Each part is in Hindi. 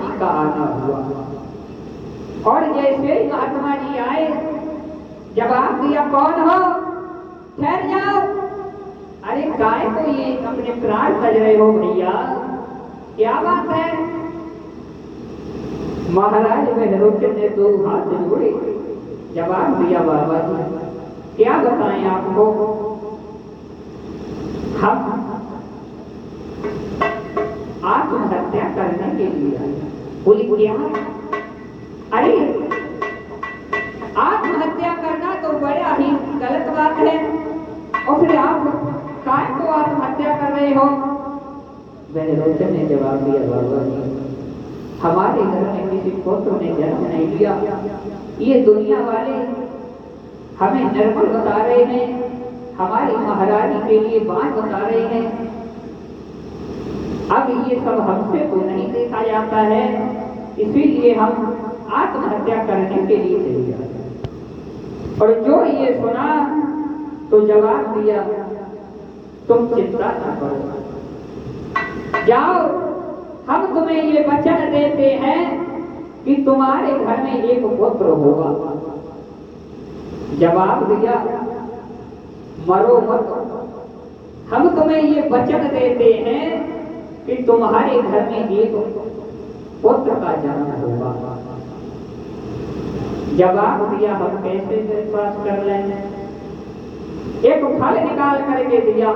जी का आना हुआ। और जैसे ही महात्मा जी आए, जवाब दिया, कौन हो? ठहर जाओ। अरे गाय को ये अपने प्राण तज रहे हो भैया, क्या बात है? महाराज बहरोचन ने दो हाथ जोड़े, जवाब दिया, बाबा जी क्या बताएं आपको, हम आत्महत्या करने के लिए आए। बोली क्या? अरे आत्महत्या करना तो बड़ा ही गलत बात है, और फिर आप काय को आत्महत्या कर रहे हो? बहरोचन ने जवाब दिया, बाबा जी हमारे घर में किसी पुत्र ने जन्म नहीं लिया, ये दुनिया वाले हमें निर्बल बता रहे हैं, हमारी महारानी के लिए बात बता रहे हैं। अब ये सब हमसे तो नहीं देखा जाता है, इसीलिए हम आत्महत्या करने के लिए चले जाते। और जो ये सुना तो जवाब दिया, तुम चिंता न करो, जाओ हम तुम्हें ये वचन देते हैं कि तुम्हारे घर में एक पुत्र होगा। जवाब दिया, मरो मत, हम तुम्हें ये वचन देते हैं कि तुम्हारे घर में एक पुत्र का जन्म होगा। जवाब दिया, हम कैसे विश्वास कर लें? एक फल निकाल करके दिया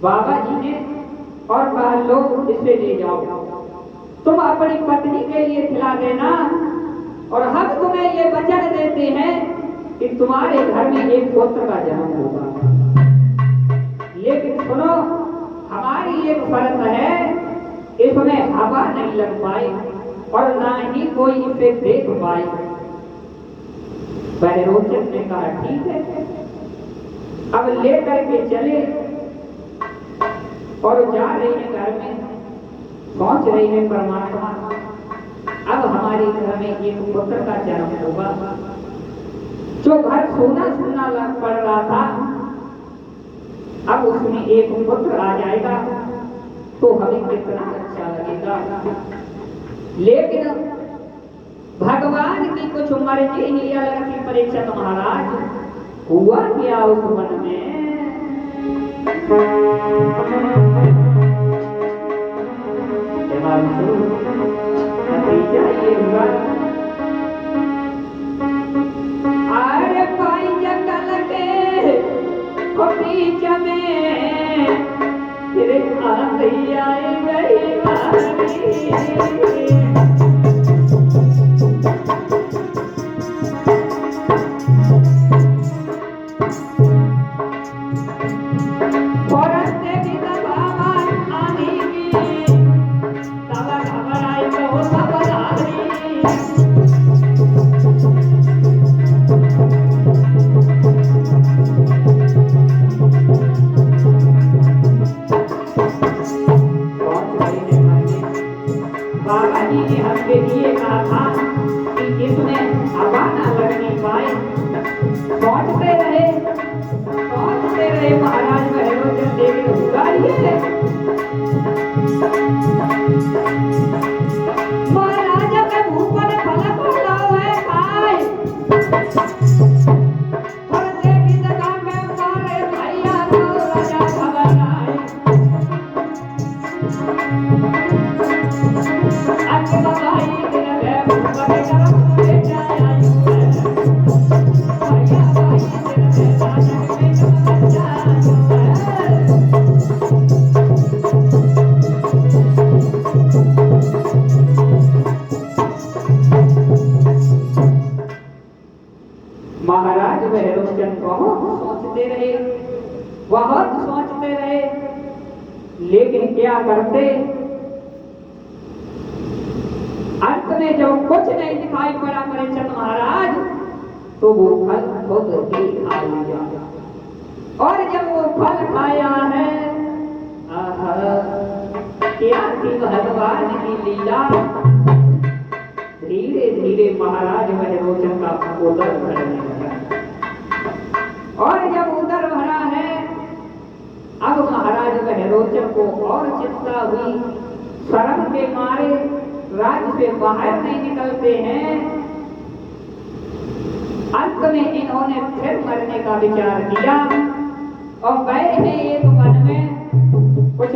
बाबा जी ने और कहा, लो इसे ले जाओ, तुम अपनी पत्नी के लिए खिला देना, और हम तुम्हें ये वचन देते हैं कि तुम्हारे घर में एक पुत्र का जन्म होगा। लेकिन सुनो, हमारी एक शर्त है, इसमें हवा नहीं लग पाए और ना ही कोई इसे देख पाए। बहरोचन ने कहा, ठीक है। अब लेकर के चले और जा रही है घर में, पहुंच रही है परमात्मा, अब हमारे घर में एक पुत्र का जन्म होगा। जो घर सोना सोना लग पड़ रहा था, अब उसमें एक पुत्र आ जाएगा तो हमें कितना अच्छा लगेगा। लेकिन भगवान की कुछ मर्जी ही अलग थी। परीक्षित महाराज, हुआ क्या उस वन में? नतीजा ये हुआ, अरे पाई जंगल के बीच में फिर आंधी आई गई बारी। महाराज बहरोचन देवी उतारिए, महाराजा के मुंह पर फलक लगा है खाए, और देवी जगह में मारे भैया तो राजा घबराए। आज भाई दिन में मुंह पर गरम ले जाया भैया, भाई दिन में राजा के महाराज बहरोचन बहुत सोचते रहे, लेकिन क्या करते? अंत में जब कुछ नहीं दिखाई पड़ा परीक्षित महाराज, तो वो फल खुद ही खा लिया। और जब वो फल खाया है, क्या थी भगवान की लीला। धीरे धीरे महाराज बहरोचन का उदर भरने लगा, और जब उदर भरा है, अब महाराज बहरोचन को और चिंता हुई। शर्म के मारे राज्य से बाहर नहीं निकलते हैं। अंत में इन्होंने फिर मरने का विचार किया और गए हैं एक वन में। कुछ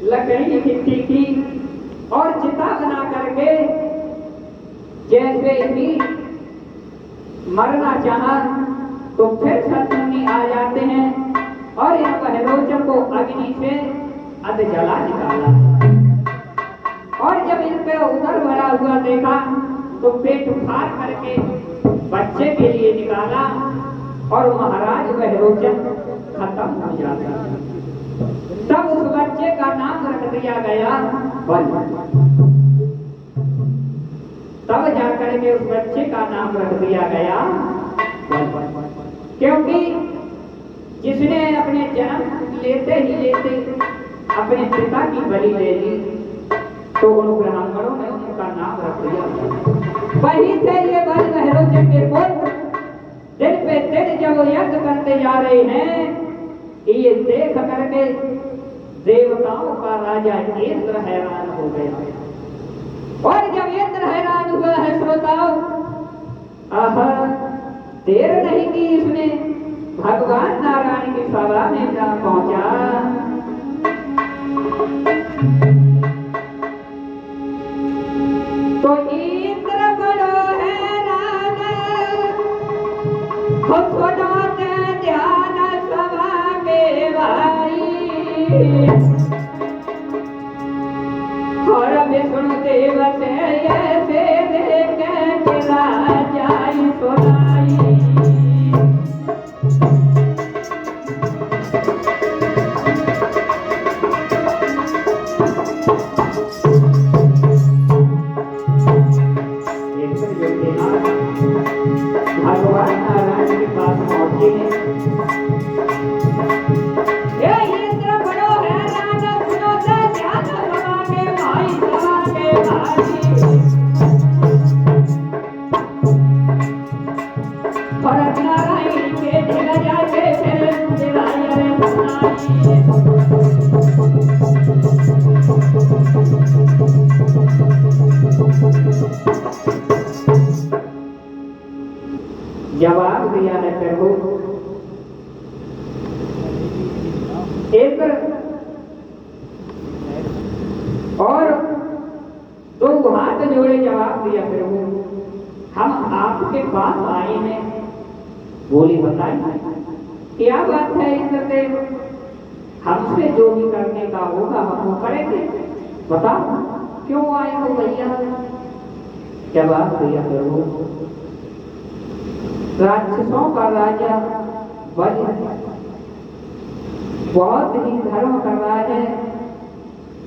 लकड़ी इकट्ठी की और चिता बना करके जैसे ही मरना चाहा तो फिर शत्रुमुनि आ जाते हैं और इन बहलोचन को अग्नि से अध जला निकाला। और जब इन पे उधर भरा हुआ देखा तो पेट फाड़ करके बच्चे के लिए निकाला और महाराज बहलोचन खत्म हो जाता। तब उस बच्चे का नाम रख दिया गया बल। तब जाकर के उस बच्चे का नाम रख दिया गया बल, क्योंकि जिसने अपने जन्म लेते ही लेते अपने पिता की बलि ले ली तो उन ब्राह्मणों ने उनका नाम रख दिया। वही थे ये बल बहलोचन के पुत्र। दिन पे दिन जब यज्ञ करते जा रहे हैं ये देख करके देवताओं का राजा इंद्र हैरान हो गया। और जब इंद्र हैरान हुआ है श्रोताओं, देर नहीं की इसने, भगवान नारायण की सभा में जा पहुंचा। तो इंद्र बड़ो हैरान ध्यान सभा में भाई और विष्णु देव से ऐसे देख जाई सोनाई। भगवान नारायण के पास पहुंचे इंद्र बड़ो हैरान सुनो से ध्यान सभा के भाई सभा के भाई। भरत नारायण के ढिल जाके फिर दिलाई रे सुनाई। जवाब दिया है प्रभु। इंद्र और दो हाथ जोड़े जवाब दिया प्रभु, हम आपके पास आए हैं। बोली बताइए क्या बात है इंद्रदेव, हमसे जो भी करने का होगा हम वो करेंगे, बताओ क्यों आए हो भैया। जवाब दिया प्रभु, राक्षसों का राजा बलि बहुत ही धर्म कर रहा है,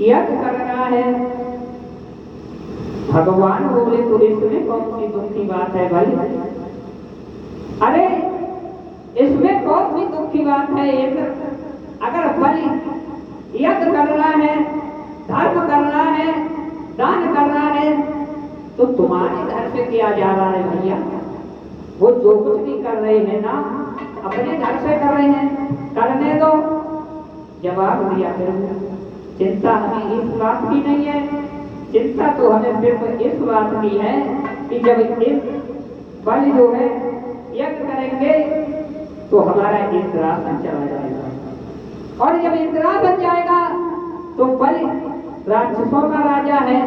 यज्ञ कर रहा है। भगवान बोले तो इसमें कौन सी दुख की बात है बलि? अरे इसमें कौन सी दुख की बात है इंद्र? अगर बलि यज्ञ कर रहा है, धर्म कर रहा है, दान कर रहा है तो तुम्हारे घर से किया जा रहा है भैया। वो जो कुछ भी कर रहे हैं ना अपने घर से कर रहे हैं, करने दो। जवाब दिया फिर, चिंता हमें इस बात की नहीं है, चिंता तो हमें सिर्फ इस बात की है कि जब इस बलि जो है यज्ञ करेंगे तो हमारा इंद्रासन चला जाएगा और जब इंद्रा बन जाएगा तो बलि राक्षसों का राजा है,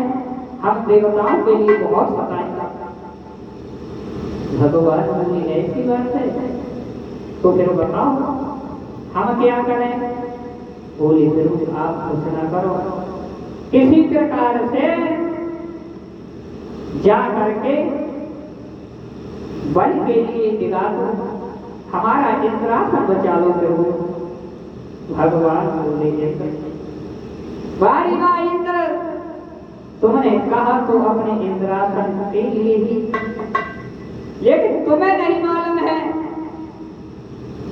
हम देवताओं के लिए बहुत सताएगा। भगवान बोली ऐसी बात है तो फिर बताओ हम क्या करें। बोली फिर आप कुछ ना करो, किसी प्रकार से जा करके बलि के लिए दिला दो, हमारा इंद्रासन बचा लो प्रभु। भगवान बोले बारी बा इंद्र, तुमने कहा तो अपने इंद्रासन के लिए ही, लेकिन तुम्हें नहीं मालूम है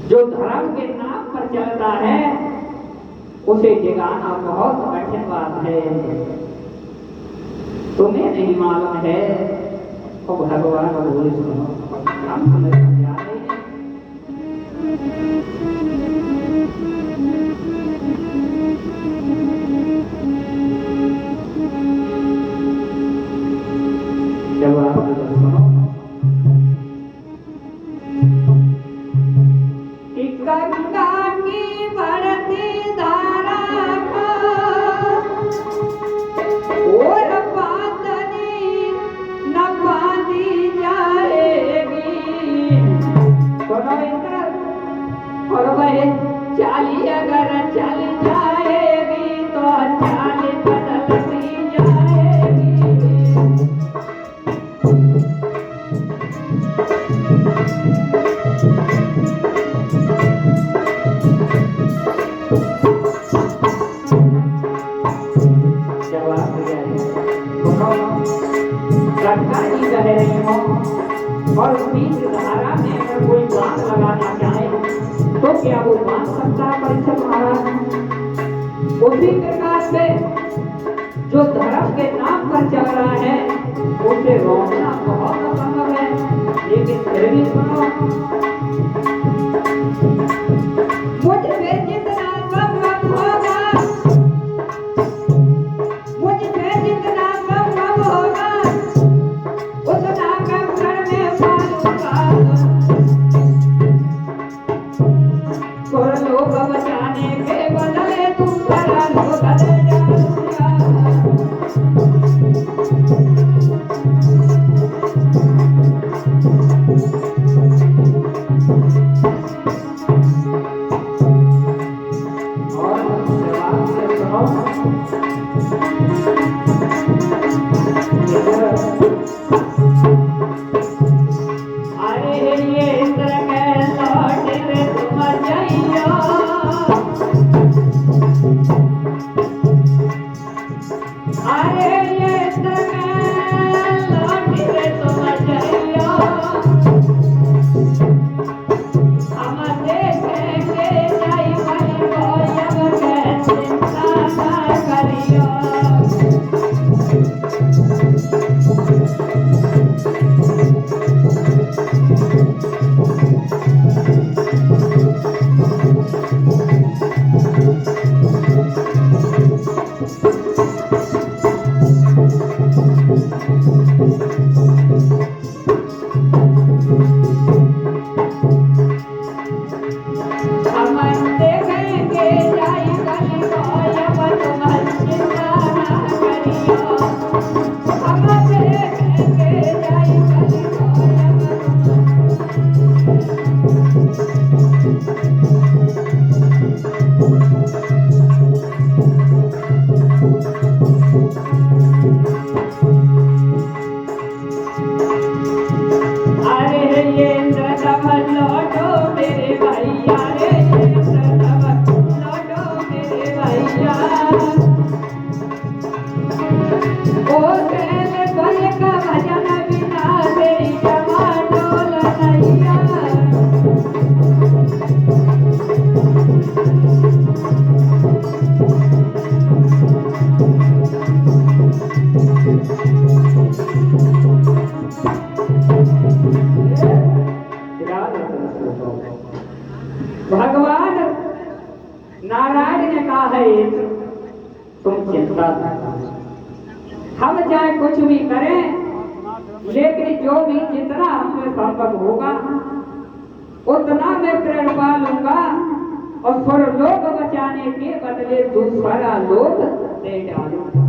जो धर्म के नाम पर चलता है उसे जगाना बहुत कठिन बात है, तुम्हें नहीं मालूम है। तो भगवान बोले सुनो, हम तुम्हें समझा रहे हैं। पास गया है। सुनो, गंगा जी बह रही हो और उस बीच धारा में अगर कोई बांध लगाना चाहे तो क्या वो बांध सकता है परीक्षित महाराज? उसी प्रकार से जो धर्म के नाम पर चल रहा है उसे रोकना बहुत असंभव है, लेकिन फिर भी सुनो, मुझ पे जितना संभव होगा, मुझ पे जितना संभव होगा उतना कम करने वालूंगा। और लोग बचाने के बदले तुम पर लोग बदल जाऊंगा। भगवान नारायण ने कहा है तुम चिंता न करो, हम चाहे कुछ भी करें लेकिन जो भी जितना हमसे संभव होगा उतना मैं प्रेरणा लूंगा और फिर लोग बचाने के बदले दूसरा लोग दे डालूंगा।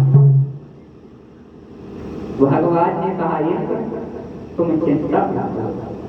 भगवान ने कहा तुम चिंता न करो।